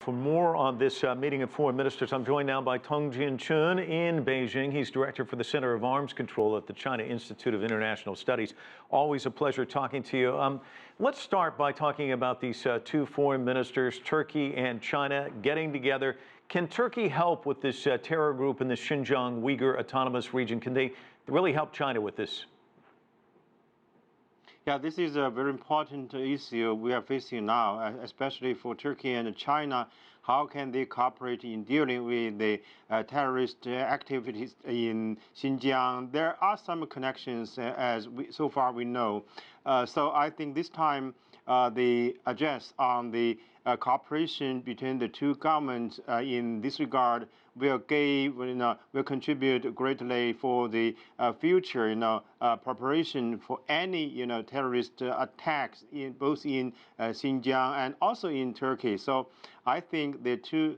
For more on this meeting of foreign ministers, I'm joined now by Teng Jianqun in Beijing. He's director for the Center of Arms Control at the China Institute of International Studies. Always a pleasure talking to you. Let's start by talking about these two foreign ministers, Turkey and China, getting together. Can Turkey help with this terror group in the Xinjiang Uyghur Autonomous Region? Can they really help China with this? Yeah, this is a very important issue we are facing now, especially for Turkey and China. How can they cooperate in dealing with the terrorist activities in Xinjiang? There are some connections, so far we know. So I think this time the address on the cooperation between the two governments in this regard will contribute greatly for the future, preparation for any, terrorist attacks both in Xinjiang and also in Turkey. So I think the two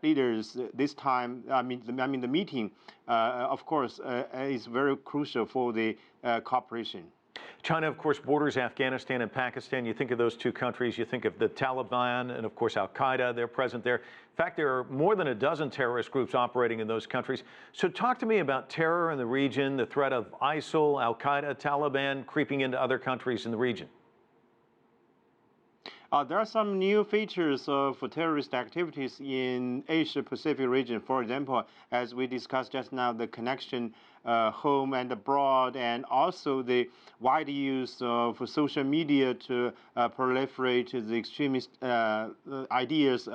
leaders this time, the meeting, of course, is very crucial for the cooperation. China, of course, borders Afghanistan and Pakistan. You think of those two countries, you think of the Taliban and, of course, Al-Qaeda. They're present there. In fact, there are more than a dozen terrorist groups operating in those countries. So talk to me about terror in the region, the threat of ISIL, Al-Qaeda, Taliban creeping into other countries in the region. There are some new features for terrorist activities in Asia-Pacific region. For example, as we discussed just now, the connection home and abroad, and also the wide use of social media to proliferate the extremist ideas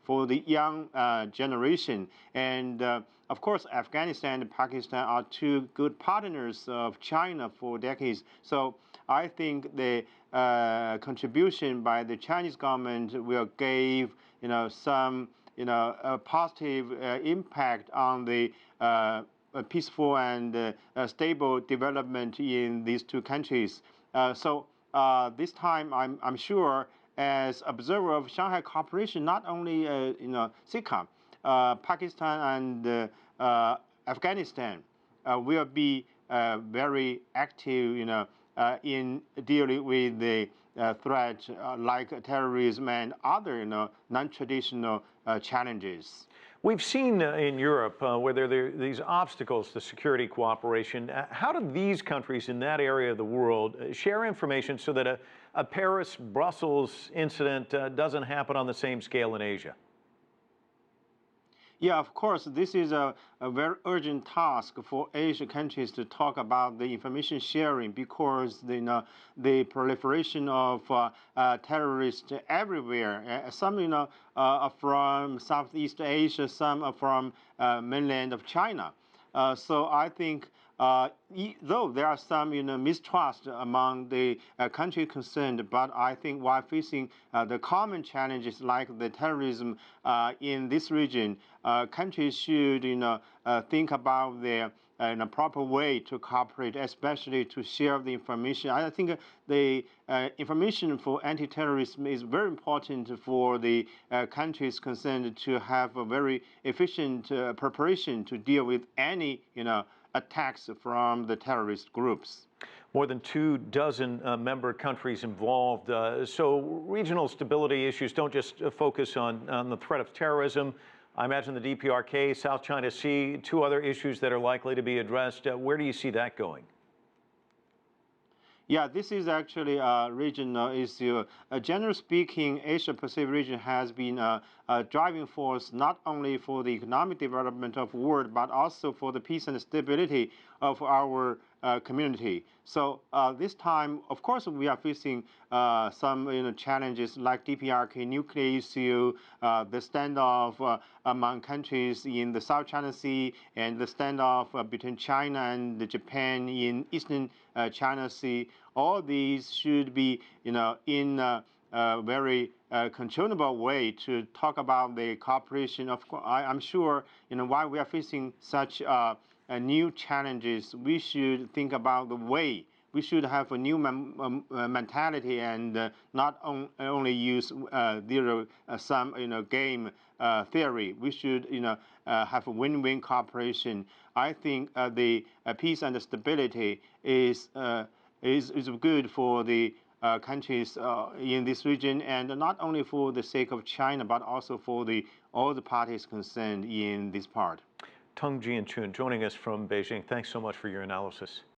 for the young generation. And of course, Afghanistan and Pakistan are two good partners of China for decades. So I think the contribution by the Chinese government will give, some, positive impact on the peaceful and stable development in these two countries. So this time, I'm sure, as observer of Shanghai Cooperation, not only CICA, Pakistan and Afghanistan will be very active, in dealing with the threat like terrorism and other, non-traditional challenges. We've seen in Europe where there are these obstacles to security cooperation. How do these countries in that area of the world share information so that a Paris-Brussels incident doesn't happen on the same scale in Asia? Yeah, of course, this is a very urgent task for Asian countries to talk about the information sharing, because the proliferation of terrorists everywhere. Some are from Southeast Asia, some are from mainland of China. So I think though there are some mistrust among the country concerned, but I think while facing the common challenges like the terrorism in this region, countries should think about their in a proper way to cooperate, especially to share the information. I think the information for anti-terrorism is very important for the countries concerned to have a very efficient preparation to deal with any attacks from the terrorist groups. More than 24 member countries involved. So regional stability issues don't just focus on the threat of terrorism. I imagine the DPRK, South China Sea, two other issues that are likely to be addressed. Where do you see that going? Yeah, this is actually a regional issue. Generally speaking, Asia-Pacific region has been a driving force not only for the economic development of the world, but also for the peace and stability of our community. So this time, of course, we are facing some challenges like DPRK nuclear issue, the standoff among countries in the South China Sea, and the standoff between China and Japan in Eastern China Sea. All these should be, in a very controllable way to talk about the cooperation. Of course, I'm sure, while we are facing such new challenges, we should think about the way. We should have a new mentality and not only use zero-sum game theory. We should have a win-win cooperation. I think the peace and stability is good for the countries in this region, and not only for the sake of China, but also for all the parties concerned in this part. Teng Jianqun joining us from Beijing. Thanks so much for your analysis.